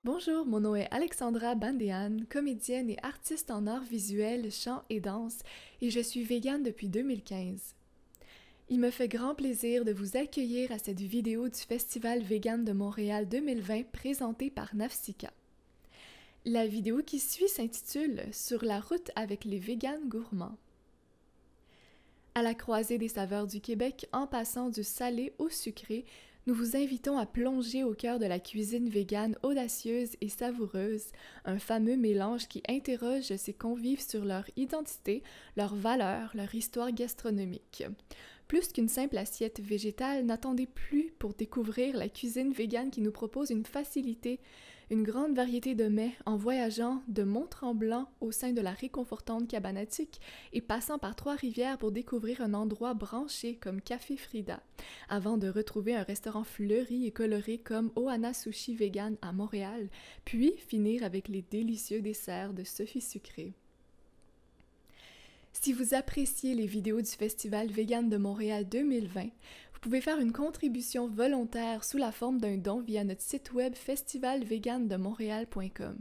Bonjour, mon nom est Alexandra Bandéan, comédienne et artiste en arts visuels, chant et danse, et je suis végane depuis 2015. Il me fait grand plaisir de vous accueillir à cette vidéo du Festival Vegan de Montréal 2020 présentée par Nafsika. La vidéo qui suit s'intitule « Sur la route avec les véganes gourmands ». À la croisée des saveurs du Québec, en passant du salé au sucré, nous vous invitons à plonger au cœur de la cuisine végane audacieuse et savoureuse, un fameux mélange qui interroge ses convives sur leur identité, leurs valeurs, leur histoire gastronomique. Plus qu'une simple assiette végétale, n'attendez plus pour découvrir la cuisine végane qui nous propose une facilité, une grande variété de mets en voyageant de Mont-Tremblant au sein de la réconfortante cabane à tuc et passant par Trois-Rivières pour découvrir un endroit branché comme Café Frida, avant de retrouver un restaurant fleuri et coloré comme Ohana Sushi Vegan à Montréal, puis finir avec les délicieux desserts de Sophie Sucré. Si vous appréciez les vidéos du Festival Vegan de Montréal 2020, vous pouvez faire une contribution volontaire sous la forme d'un don via notre site web festivalvegandemontréal.com.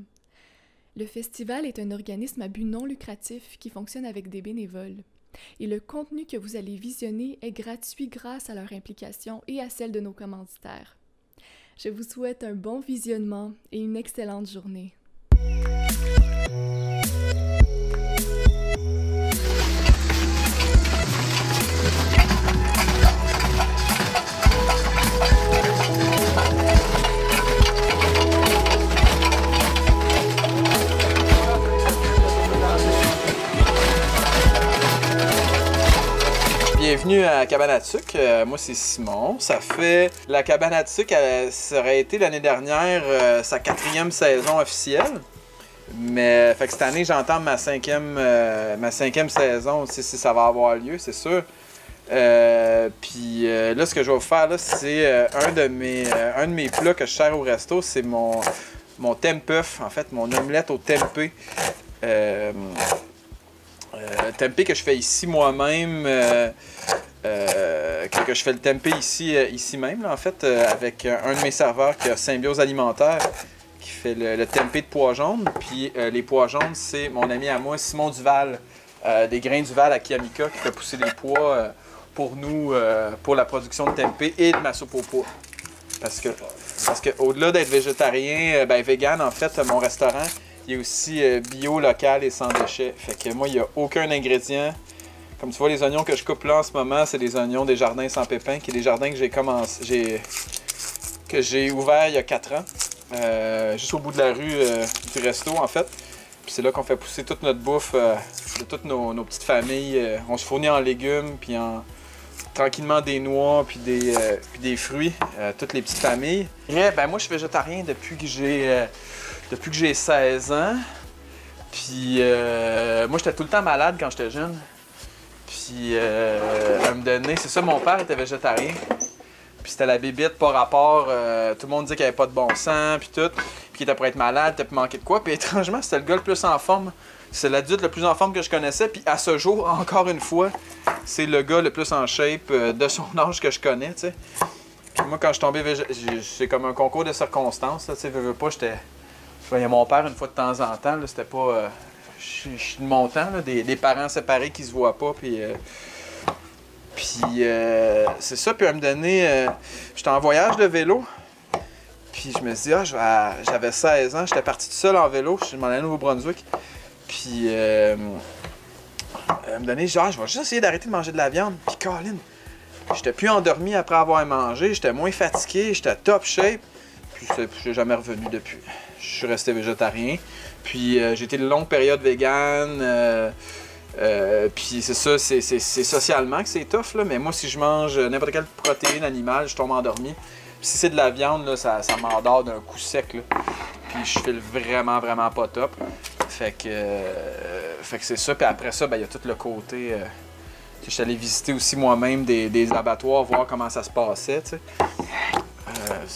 Le festival est un organisme à but non lucratif qui fonctionne avec des bénévoles. Et le contenu que vous allez visionner est gratuit grâce à leur implication et à celle de nos commanditaires. Je vous souhaite un bon visionnement et une excellente journée. Bienvenue à Cabane à tuc. Moi c'est Simon. Ça fait la Cabane à tuc, ça aurait été l'année dernière sa 4e saison officielle. Mais fait que cette année j'entame ma cinquième saison aussi, si ça va avoir lieu, c'est sûr. Puis là ce que je vais vous faire là, c'est un de mes plats que je sers au resto, c'est mon tempeh, en fait mon omelette au tempeh. Tempeh que je fais ici moi-même, que je fais le tempeh ici même, là, en fait, avec un de mes serveurs qui a Symbiose Alimentaire, qui fait le tempeh de pois jaunes. Puis les pois jaunes, c'est mon ami à moi, Simon Duval, des grains Duval à Kiamika, qui fait pousser les pois pour nous, pour la production de tempeh et de ma soupe aux pois. Parce que au-delà d'être végétarien, vegan, en fait, mon restaurant, il est aussi bio, local et sans déchets. Fait que moi, il n'y a aucun ingrédient. Comme tu vois, les oignons que je coupe là en ce moment, c'est des oignons des Jardins Sans Pépins, qui est des jardins que j'ai ouvert il y a 4 ans. Juste au bout de la rue du resto, en fait. Puis c'est là qu'on fait pousser toute notre bouffe de toutes nos petites familles. On se fournit en légumes, puis tranquillement des noix, puis des fruits, toutes les petites familles. Et, moi, je suis végétarien depuis que j'ai 16 ans. Puis moi, j'étais tout le temps malade quand j'étais jeune. Puis à me donner, c'est ça, mon père était végétarien. Puis c'était la bébite par rapport. Tout le monde disait qu'il n'y avait pas de bon sang, puis tout. Puis qu'il était pour être malade, peut-être manquer de quoi. Puis étrangement, c'était le gars le plus en forme. C'est l'adulte le plus en forme que je connaissais. Puis à ce jour, encore une fois, c'est le gars le plus en shape de son âge que je connais, tu sais. Puis moi, quand je suis tombé végétarien, c'est comme un concours de circonstances, tu sais, veux pas, j'étais. Je voyais mon père une fois de temps en temps, c'était pas. Je suis de mon temps, là, des parents séparés qui se voient pas, puis c'est ça, puis à me donner. J'étais en voyage de vélo, puis je me suis dit, j'avais 16 ans, j'étais parti tout seul en vélo, je m'en allais au Nouveau-Brunswick, puis à me donner, je vais juste essayer d'arrêter de manger de la viande, puis Colin, j'étais plus endormi après avoir mangé, j'étais moins fatigué, j'étais top shape, puis je suis jamais revenu depuis. Je suis resté végétarien. Puis j'ai été une longue période végane. Puis c'est ça, c'est socialement que c'est tough, là. Mais moi, si je mange n'importe quelle protéine animale, je tombe endormi. Puis si c'est de la viande, là, ça m'endort d'un coup sec, là. Puis je file vraiment, vraiment pas top. Fait que c'est ça. Puis après ça, il y a tout le côté. Je suis allé visiter aussi moi-même des abattoirs, voir comment ça se passait, tu sais.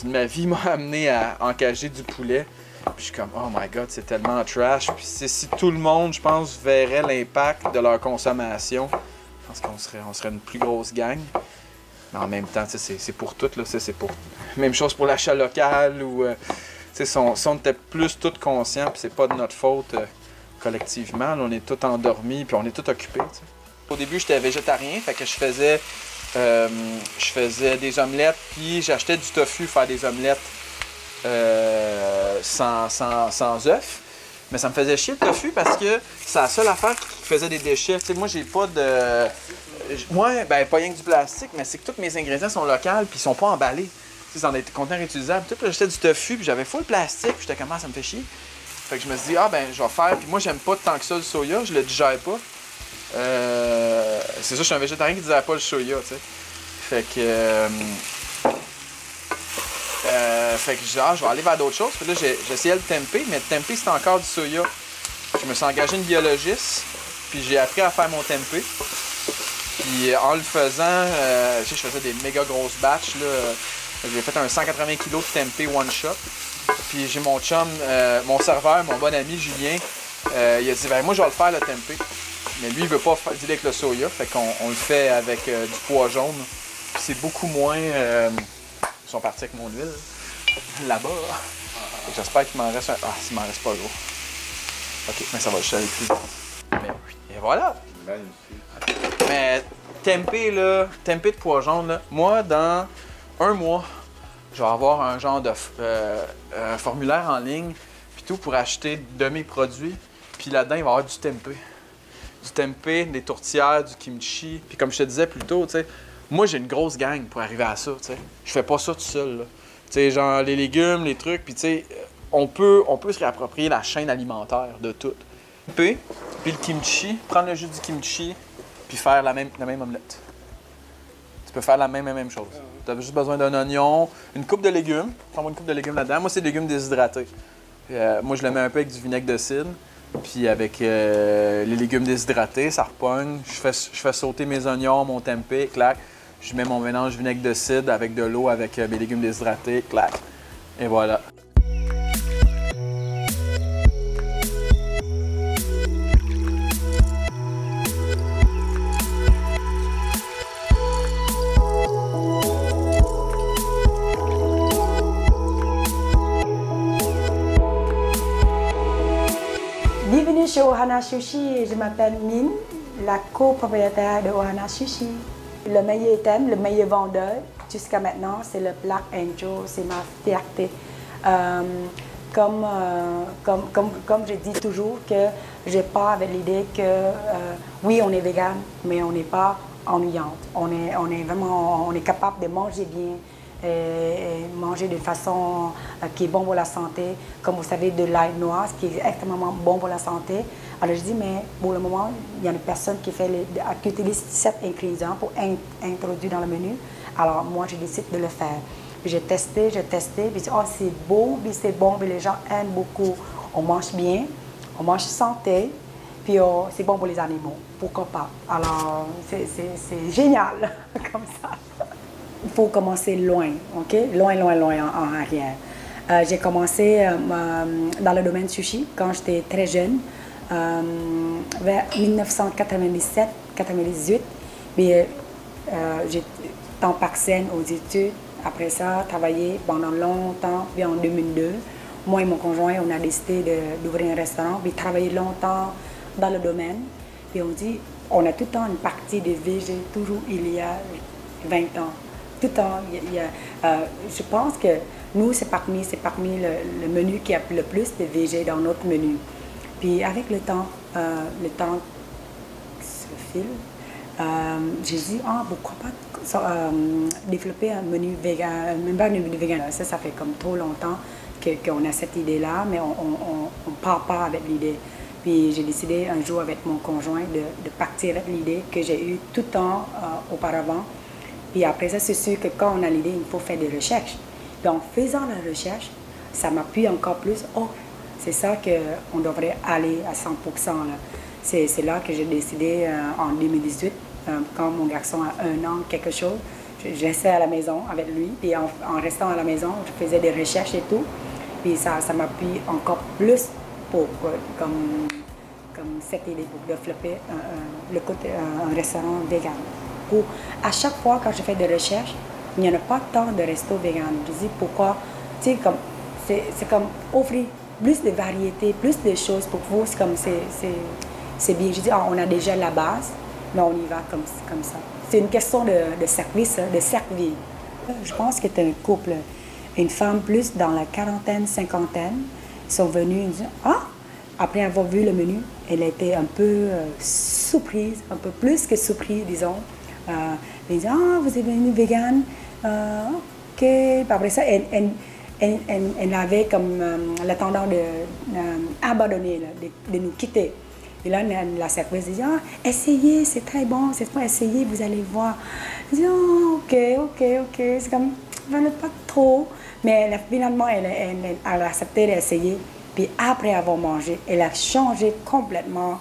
Ma vie m'a amené à encager du poulet. Puis je suis comme, oh my god, c'est tellement trash. Puis si tout le monde, je pense, verrait l'impact de leur consommation, je pense qu'on serait une plus grosse gang. Mais en même temps, c'est pour tout, là. C'est pour. Même chose pour l'achat local ou Si on était plus tous conscients, puis c'est pas de notre faute collectivement, là, on est tous endormis, puis on est tous occupés. T'sais. Au début, j'étais végétarien, fait que je faisais des omelettes, puis j'achetais du tofu faire des omelettes sans œufs. Mais ça me faisait chier le tofu parce que c'est la seule affaire qui faisait des déchets. T'sais, moi, j'ai pas de... Moi, ben, pas rien que du plastique, mais c'est que tous mes ingrédients sont locaux puis ils sont pas emballés. C'est dans des conteneurs réutilisables. Tout, j'achetais du tofu, puis j'avais full plastique, puis j'étais comme, ah, ça me fait chier. Fait que je me suis dit, ah, ben, je vais faire. Puis moi, j'aime pas tant que ça le soya, je le digère pas. C'est ça, je suis un végétarien qui digère pas le soya, tu sais. Fait que. Fait que je dis, ah, je vais aller vers d'autres choses. Puis là, j'essayais le tempeh, mais le tempeh, c'était encore du soya. Je me suis engagé une biologiste, puis j'ai appris à faire mon tempeh. Puis en le faisant, je faisais des méga grosses batches, là. J'ai fait un 180 kg de tempeh one shot. Puis j'ai mon chum, mon serveur, mon bon ami Julien, il a dit, ben moi, je vais le faire le tempeh. Mais lui, il veut pas dealer avec le soya, fait qu'on le fait avec du pois jaune. Puis c'est beaucoup moins... ils sont partis avec mon huile, là-bas. J'espère qu'il m'en reste un... Ah, s'il m'en reste pas gros. OK, mais ça va juste aller plus vite. Mais oui, et voilà! Mais tempeh, là, tempeh de pois jaune, là, moi, dans un mois, je vais avoir un genre de formulaire en ligne, puis tout pour acheter de mes produits. Puis là-dedans, il va y avoir du tempeh. Du tempeh, des tourtières, du kimchi. Puis comme je te disais plus tôt, tu sais, moi, j'ai une grosse gang pour arriver à ça, tu sais. Je fais pas ça tout seul, là. Tu sais, genre les légumes, les trucs, puis tu sais, on peut se réapproprier la chaîne alimentaire de tout. Tempeh, puis le kimchi, prendre le jus du kimchi, puis faire la même omelette. Tu peux faire la même chose. Tu as juste besoin d'un oignon, une coupe de légumes. Prends-moi une coupe de légumes là-dedans. Moi, c'est des légumes déshydratés. Moi, je le mets un peu avec du vinaigre de cidre. Puis avec les légumes déshydratés, ça repogne. Je fais sauter mes oignons, mon tempeh, clac. Je mets mon mélange vinaigre de cidre avec de l'eau, avec mes légumes déshydratés, clac. Et voilà. Bienvenue chez Ohana Sushi, je m'appelle Min, la copropriétaire de Ohana Sushi. Le meilleur thème, le meilleur vendeur jusqu'à maintenant, c'est le Black Angel, c'est ma fierté. Comme je dis toujours, que je pars avec l'idée que oui, on est vegan, mais on n'est pas ennuyante. On est capable de manger bien. Et manger de façon qui est bon pour la santé. Comme vous savez, de l'ail noir, qui est extrêmement bon pour la santé. Alors je dis, mais pour le moment, il y a une personne qui utilise 7 ingrédients pour introduire dans le menu. Alors moi, je décide de le faire. Puis j'ai testé, puis oh, c'est beau, puis c'est bon, puis les gens aiment beaucoup. On mange bien, on mange santé, puis oh, c'est bon pour les animaux. Pourquoi pas? Alors, c'est génial, comme ça. Il faut commencer loin, OK? Loin en arrière. J'ai commencé dans le domaine sushi quand j'étais très jeune, vers 1997-98. J'ai temps partiel aux études. Après ça, travaillé pendant longtemps. Puis en 2002, moi et mon conjoint, on a décidé d'ouvrir un restaurant, puis travailler longtemps dans le domaine. Puis on dit, on a tout le temps une partie de végé, toujours il y a 20 ans. Tout le temps, je pense que nous, c'est parmi le menu qui a le plus de végé dans notre menu. Puis avec le temps se file, j'ai dit, ah, pourquoi pas développer un menu vegan, même pas un menu vegan. Ça fait comme trop longtemps qu'on a cette idée-là, mais on ne part pas avec l'idée. Puis j'ai décidé un jour avec mon conjoint de partir avec l'idée que j'ai eue tout le temps auparavant. Puis après ça, c'est sûr que quand on a l'idée, il faut faire des recherches. Puis en faisant la recherche, ça m'appuie encore plus. Oh, c'est ça qu'on devrait aller à 100%. C'est là que j'ai décidé en 2018, quand mon garçon a 1 an, quelque chose, je restais à la maison avec lui. Puis en restant à la maison, je faisais des recherches et tout. Puis ça m'appuie encore plus comme cette idée pour développer un restaurant vegan. À chaque fois quand je fais des recherches, il n'y en a pas tant de restos vegan. Je dis pourquoi, tu sais, comme c'est comme offrir plus de variété, plus de choses pour vous, c'est comme c'est bien. Je dis, on a déjà la base, mais on y va comme ça. C'est une question de service, de servir. Je pense que c'est un couple, une femme plus dans la quarantaine, cinquantaine, sont venus et disent, ah, après avoir vu le menu, elle était un peu surprise, un peu plus que surprise, disons. Elle dit, ah, vous êtes venu vegan, ok. Puis après ça, elle avait comme la tendance d'abandonner, de nous quitter. Et là, la serveuse dit, ah, essayez, c'est très bon, cette fois, essayez, vous allez voir. Je dis, oh, ok, c'est comme, pas trop. Mais finalement, elle a accepté d'essayer. Puis après avoir mangé, elle a changé complètement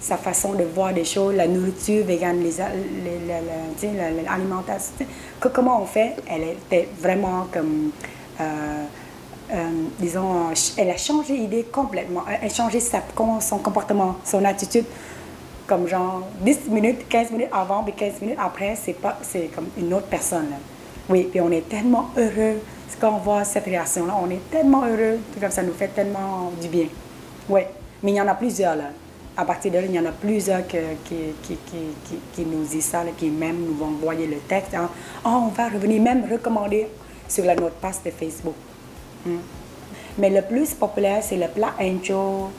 sa façon de voir des choses, la nourriture végane, l'alimentation. Comment on fait? Elle était vraiment comme, disons, elle a changé d'idée complètement. Elle a changé son comportement, son attitude. Comme genre 10 minutes, 15 minutes avant, puis 15 minutes après, c'est comme une autre personne. Là. Oui, puis on est tellement heureux. Quand on voit cette réaction-là, on est tellement heureux. Comme ça nous fait tellement du bien. Oui, mais il y en a plusieurs là. À partir de là, il y en a plusieurs qui nous disent ça, là, qui même nous vont envoyer le texte. Hein. Oh, on va revenir même recommander sur notre page de Facebook. Mais le plus populaire, c'est le plat ancho,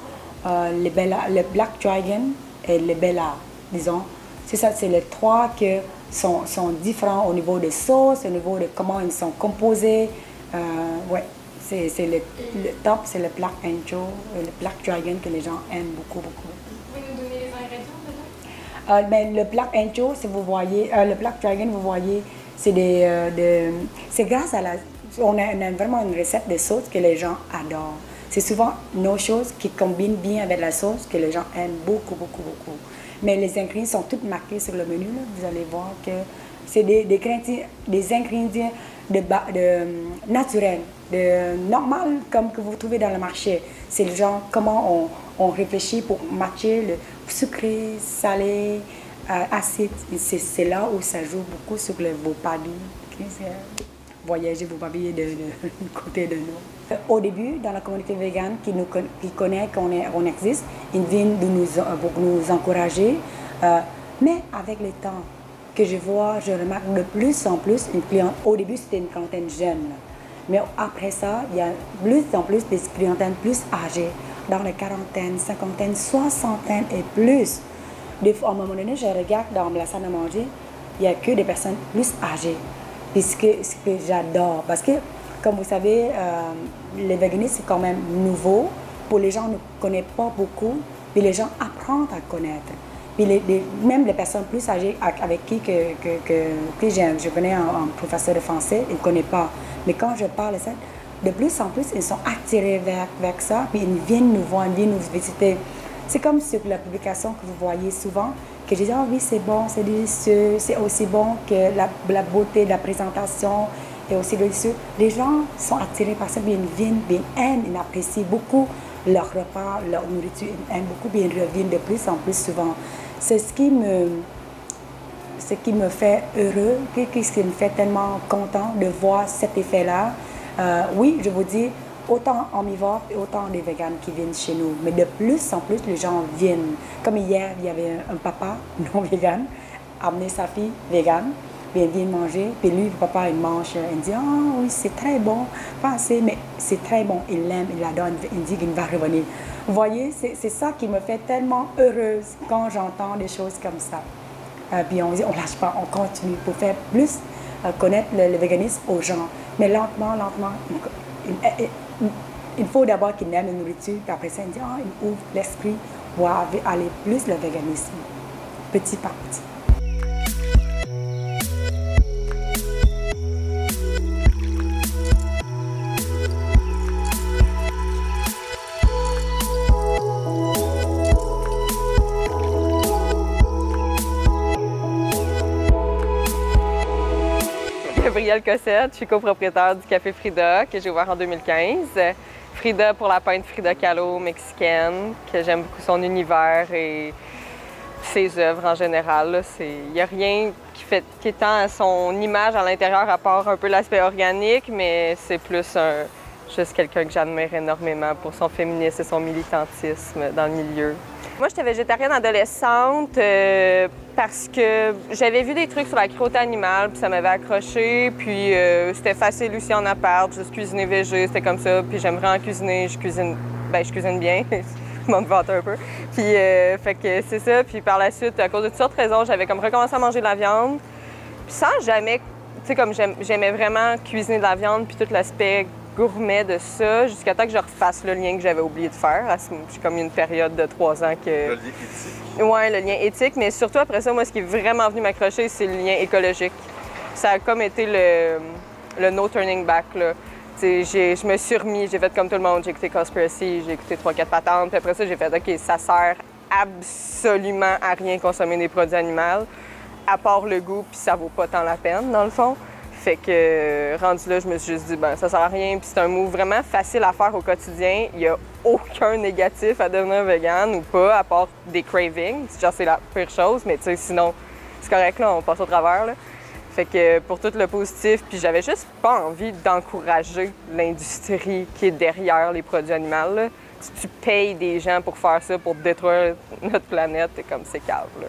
le Black Dragon et le Bella, disons. C'est ça, c'est les trois qui sont différents au niveau de sauce, au niveau de comment ils sont composés. Ouais, c'est le top, c'est le Black Ancho et le Black Dragon que les gens aiment beaucoup. Vous pouvez nous donner les ingrédients, peut-être? Ben, le Black Ancho, si vous voyez, le Black Dragon, vous voyez, c'est c'est grâce à on a vraiment une recette de sauce que les gens adorent. C'est souvent nos choses qui combinent bien avec la sauce que les gens aiment beaucoup. Mais les ingrédients sont tous marqués sur le menu. Là. Vous allez voir que c'est des ingrédients naturels, normal comme que vous trouvez dans le marché. C'est le genre comment on réfléchit pour matcher le sucré, salé, acide. C'est là où ça joue beaucoup sur vos paliers. Okay? Voyager vos papiers de côté de nous. Au début, dans la communauté végane qui connaît qu'on existe, ils viennent pour nous encourager. Mais avec le temps que je vois, je remarque de plus en plus une clientèle. Au début, c'était une clientèle jeune. Mais après ça, il y a de plus en plus des clientèles plus âgées, dans les quarantaines, cinquantaines, soixantaines et plus. À un moment donné, je regarde dans la salle à manger, il n'y a que des personnes plus âgées. Et ce que j'adore, parce que, comme vous savez, le véganisme, c'est quand même nouveau. Pour les gens qui ne connaissent pas beaucoup, puis les gens apprennent à connaître. Puis même les personnes plus âgées avec qui je connais un professeur de français, ils ne connaissent pas. Mais quand je parle de ça, de plus en plus, ils sont attirés vers ça, puis ils viennent nous voir, ils viennent nous visiter. C'est comme sur la publication que vous voyez souvent, que je dis, ah oui, c'est bon, c'est délicieux, c'est aussi bon que la beauté de la présentation est aussi délicieux. Les gens sont attirés par ça, puis ils viennent, ils aiment, ils apprécient beaucoup leur repas, leur nourriture, ils aiment beaucoup, puis ils reviennent de plus en plus souvent. C'est ce qui me fait heureux, ce qui me fait tellement content de voir cet effet-là. Oui, je vous dis, autant omnivores et autant des véganes qui viennent chez nous. Mais de plus en plus, les gens viennent. Comme hier, il y avait un papa non vegan, amené sa fille végane, puis il vient manger, puis lui, le papa, il mange, il dit « Ah oui, c'est très bon, pas assez, mais c'est très bon, il l'aime, il l'adore, il dit qu'il va revenir. » Vous voyez, c'est ça qui me fait tellement heureuse quand j'entends des choses comme ça. Puis on dit, on lâche pas, on continue pour faire plus connaître le véganisme aux gens. Mais lentement, il faut d'abord qu'ils aiment la nourriture, puis après ça, ils ouvrent l'esprit pour aller plus le véganisme, petit par petit. Gabrielle Cossette, je suis copropriétaire du Café Frida que j'ai ouvert en 2015. Frida pour la peintre Frida Kahlo mexicaine, que j'aime beaucoup son univers et ses œuvres en général. Il n'y a rien qui est tant à son image à l'intérieur à part un peu l'aspect organique, mais c'est plus juste quelqu'un que j'admire énormément pour son féminisme et son militantisme dans le milieu. Moi, j'étais végétarienne adolescente parce que j'avais vu des trucs sur la cruauté animale, puis ça m'avait accroché, puis c'était facile aussi en appart, juste cuisiner végé, c'était comme ça, puis j'aime vraiment cuisiner, je cuisine bien, je m'en vante un peu. Puis, fait que c'est ça, puis par la suite, à cause de toutes sortes de raisons, j'avais comme recommencé à manger de la viande, puis sans jamais, tu sais, comme j'aimais vraiment cuisiner de la viande, puis tout l'aspect gourmet de ça, jusqu'à temps que je refasse le lien que j'avais oublié de faire. J'ai comme une période de 3 ans que... Le lien éthique. Oui, le lien éthique, mais surtout après ça, moi, ce qui est vraiment venu m'accrocher, c'est le lien écologique. Ça a comme été le no turning back, là. Je me suis remis, j'ai fait comme tout le monde, j'ai écouté Conspiracy, j'ai écouté 3-4 patentes, puis après ça, j'ai fait, OK, ça sert absolument à rien consommer des produits animaux, à part le goût, puis ça vaut pas tant la peine, dans le fond. Fait que, rendu là, je me suis juste dit, ben ça sert à rien. Puis c'est un move vraiment facile à faire au quotidien. Il n'y a aucun négatif à devenir vegan ou pas, à part des cravings. Genre, c'est la pire chose, mais tu sais, sinon, c'est correct, là, on passe au travers, là. Fait que pour tout le positif, puis j'avais juste pas envie d'encourager l'industrie qui est derrière les produits animaux, là. Si tu payes des gens pour faire ça, pour détruire notre planète, c'est comme c'est cave, là.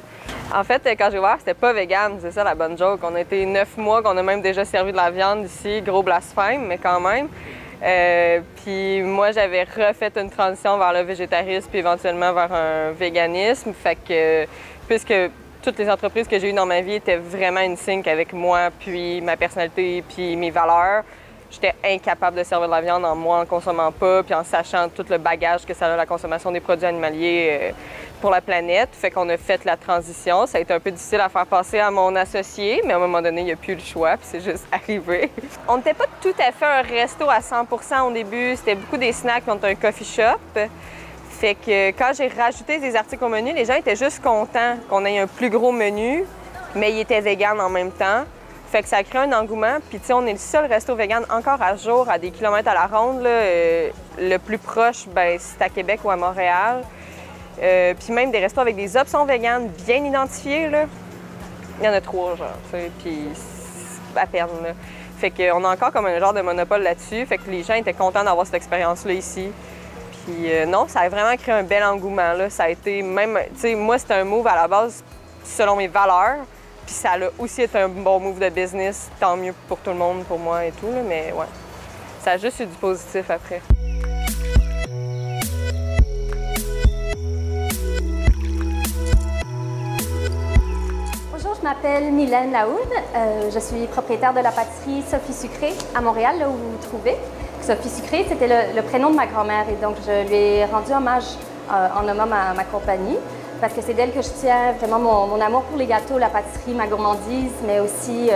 En fait, quand j'ai ouvert, c'était pas vegan, c'est ça la bonne joke. On a été 9 mois qu'on a même déjà servi de la viande ici, gros blasphème, mais quand même. Puis moi, j'avais refait une transition vers le végétarisme puis éventuellement vers un véganisme. Fait que, puisque toutes les entreprises que j'ai eues dans ma vie étaient vraiment in sync avec moi, puis ma personnalité, puis mes valeurs, j'étais incapable de servir de la viande en consommant pas, puis en sachant tout le bagage que ça a la consommation des produits animaliers pour la planète. Fait qu'on a fait la transition. Ça a été un peu difficile à faire passer à mon associé, mais à un moment donné, il n'y a plus le choix, puis c'est juste arrivé. On n'était pas tout à fait un resto à 100% au début. C'était beaucoup des snacks, puis on était un coffee shop. Fait que quand j'ai rajouté des articles au menu, les gens étaient juste contents qu'on ait un plus gros menu, mais ils étaient véganes en même temps. Fait que ça a créé un engouement. Puis, tu sais, on est le seul resto vegan encore à jour, à des kilomètres à la ronde. Là. Le plus proche, ben, c'est à Québec ou à Montréal. Puis même des restos avec des options véganes bien identifiées, là. Il y en a 3, genre, tu sais, puis à peine, là. Fait qu'on a encore comme un genre de monopole là-dessus. Fait que les gens étaient contents d'avoir cette expérience-là ici. Puis non, ça a vraiment créé un bel engouement, là. Ça a été même... Tu sais, moi, c'était un move à la base selon mes valeurs. Puis ça a aussi été un bon move de business, tant mieux pour tout le monde, pour moi et tout, là, mais ouais. Ça a juste eu du positif après. Bonjour, je m'appelle Mylène Laoud. Je suis propriétaire de la pâtisserie Sophie Sucrée à Montréal, là où vous vous trouvez. Sophie Sucrée, c'était le prénom de ma grand-mère et donc je lui ai rendu hommage en nommant ma compagnie. Parce que c'est d'elle que je tiens vraiment mon amour pour les gâteaux, la pâtisserie, ma gourmandise, mais aussi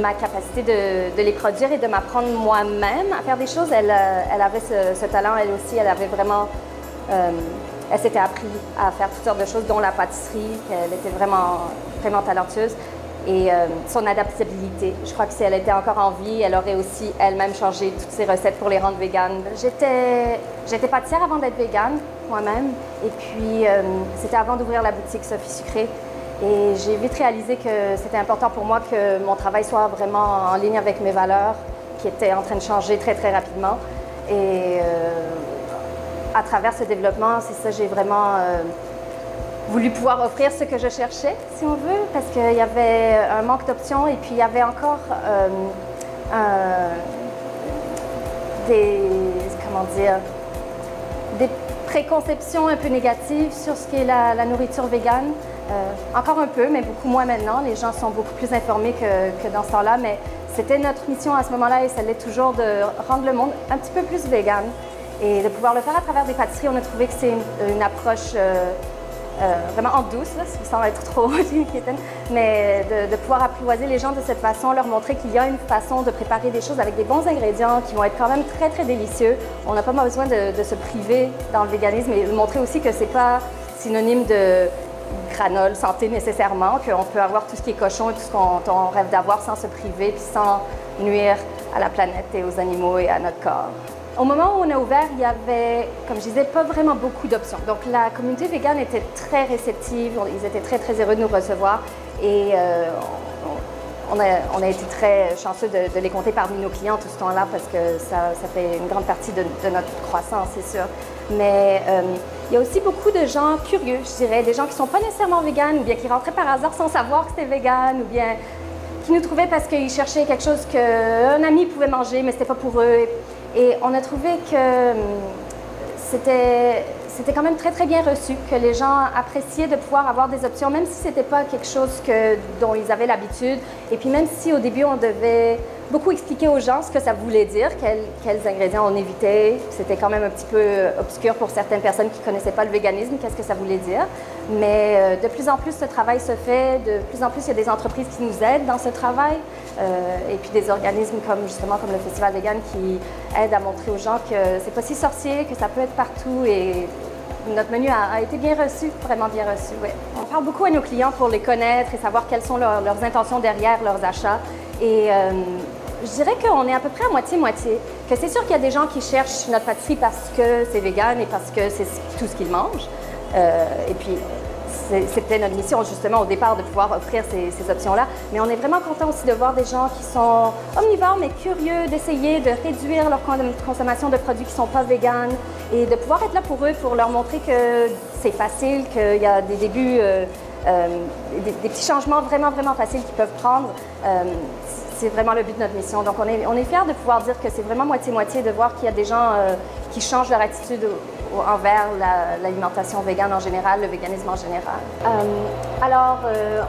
ma capacité de les produire et de m'apprendre moi-même à faire des choses. Elle avait ce talent, elle aussi, elle avait vraiment... elle s'était appris à faire toutes sortes de choses, dont la pâtisserie. Elle était vraiment, vraiment talentueuse. Et son adaptabilité. Je crois que si elle était encore en vie, elle aurait aussi elle-même changé toutes ses recettes pour les rendre véganes. J'étais pâtissière avant d'être végane, moi-même. Et puis, c'était avant d'ouvrir la boutique Sophie Sucrée. Et j'ai vite réalisé que c'était important pour moi que mon travail soit vraiment en ligne avec mes valeurs, qui étaient en train de changer très, très rapidement. Et à travers ce développement, c'est ça, j'ai vraiment... voulu pouvoir offrir ce que je cherchais, si on veut, parce qu'il y avait un manque d'options et puis il y avait encore des préconceptions un peu négatives sur ce qu'est la nourriture végane. Encore un peu, mais beaucoup moins maintenant. Les gens sont beaucoup plus informés que dans ce temps-là, mais c'était notre mission à ce moment-là et ça l'est toujours de rendre le monde un petit peu plus végane et de pouvoir le faire à travers des pâtisseries. On a trouvé que c'est une approche vraiment en douce, là, sans être trop inquiétante, mais de pouvoir apprivoiser les gens de cette façon, leur montrer qu'il y a une façon de préparer des choses avec des bons ingrédients qui vont être quand même très, très délicieux. On n'a pas besoin de se priver dans le véganisme et de montrer aussi que c'est pas synonyme de granola santé nécessairement, qu'on peut avoir tout ce qui est cochon et tout ce qu'on rêve d'avoir sans se priver puis sans nuire à la planète et aux animaux et à notre corps. Au moment où on a ouvert, il y avait, comme je disais, pas vraiment beaucoup d'options. Donc la communauté végane était très réceptive, ils étaient très, très heureux de nous recevoir et on a été très chanceux de les compter parmi nos clients tout ce temps-là parce que ça fait une grande partie de notre croissance, c'est sûr. Mais il y a aussi beaucoup de gens curieux, je dirais, des gens qui ne sont pas nécessairement véganes ou bien qui rentraient par hasard sans savoir que c'était vegan ou bien qui nous trouvaient parce qu'ils cherchaient quelque chose qu'un ami pouvait manger mais ce n'était pas pour eux. Et on a trouvé que c'était quand même très, très bien reçu, que les gens appréciaient de pouvoir avoir des options, même si ce n'était pas quelque chose dont ils avaient l'habitude. Et puis même si au début, on devait beaucoup expliquer aux gens ce que ça voulait dire, quels ingrédients on évitait. C'était quand même un petit peu obscur pour certaines personnes qui ne connaissaient pas le véganisme, qu'est-ce que ça voulait dire. Mais de plus en plus, ce travail se fait. De plus en plus, il y a des entreprises qui nous aident dans ce travail. Et puis des organismes comme le Festival Vegan qui aident à montrer aux gens que c'est pas si sorcier, que ça peut être partout. Et notre menu a été bien reçu, vraiment bien reçu, oui. On parle beaucoup à nos clients pour les connaître et savoir quelles sont leurs intentions derrière leurs achats. Et je dirais qu'on est à peu près à moitié-moitié. Que c'est sûr qu'il y a des gens qui cherchent notre pâtisserie parce que c'est vegan et parce que c'est tout ce qu'ils mangent. Et puis, c'était notre mission justement au départ de pouvoir offrir ces options-là. Mais on est vraiment content aussi de voir des gens qui sont omnivores mais curieux, d'essayer de réduire leur consommation de produits qui ne sont pas véganes et de pouvoir être là pour eux, pour leur montrer que c'est facile, qu'il y a des débuts, des petits changements vraiment, vraiment faciles qu'ils peuvent prendre. C'est vraiment le but de notre mission. Donc on est fiers de pouvoir dire que c'est vraiment moitié-moitié, de voir qu'il y a des gens qui changent leur attitude envers l'alimentation végane en général, le véganisme en général.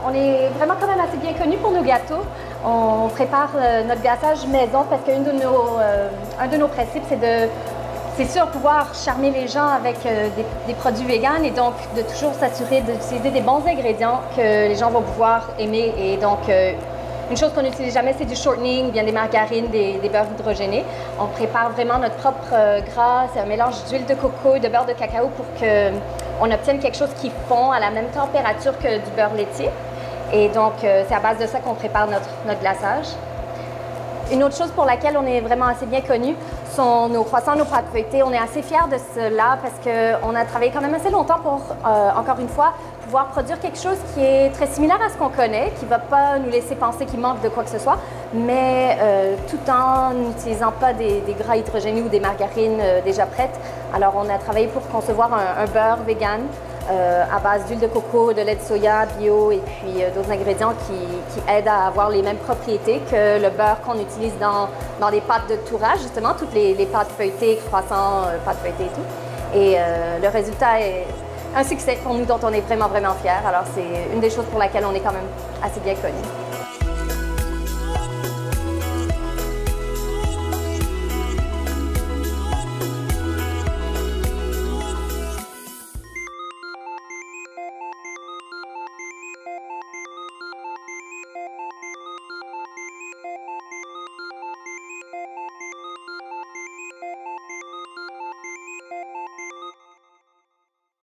On est vraiment quand même assez bien connus pour nos gâteaux. On prépare notre gâtage maison parce qu'un de nos principes, c'est sûr, pouvoir charmer les gens avec des produits véganes et donc de toujours s'assurer d'utiliser des bons ingrédients que les gens vont pouvoir aimer. Et donc, une chose qu'on n'utilise jamais, c'est du shortening, bien des margarines, des beurres hydrogénés. On prépare vraiment notre propre gras. C'est un mélange d'huile de coco et de beurre de cacao pour qu'on obtienne quelque chose qui fond à la même température que du beurre laitier. Et donc, c'est à base de ça qu'on prépare notre glaçage. Une autre chose pour laquelle on est vraiment assez bien connu sont nos croissants, nos pâtes feuilletées. On est assez fiers de cela parce qu'on a travaillé quand même assez longtemps pour, encore une fois, pouvoir produire quelque chose qui est très similaire à ce qu'on connaît, qui ne va pas nous laisser penser qu'il manque de quoi que ce soit, mais tout en n'utilisant pas des gras hydrogénés ou des margarines déjà prêtes. Alors, on a travaillé pour concevoir un beurre vegan à base d'huile de coco, de lait de soya bio et puis d'autres ingrédients qui aident à avoir les mêmes propriétés que le beurre qu'on utilise dans les pâtes de tourage, justement, toutes les pâtes feuilletées, croissants, pâtes feuilletées et tout. Et le résultat est un succès pour nous dont on est vraiment, vraiment fiers. Alors, c'est une des choses pour laquelle on est quand même assez bien connus.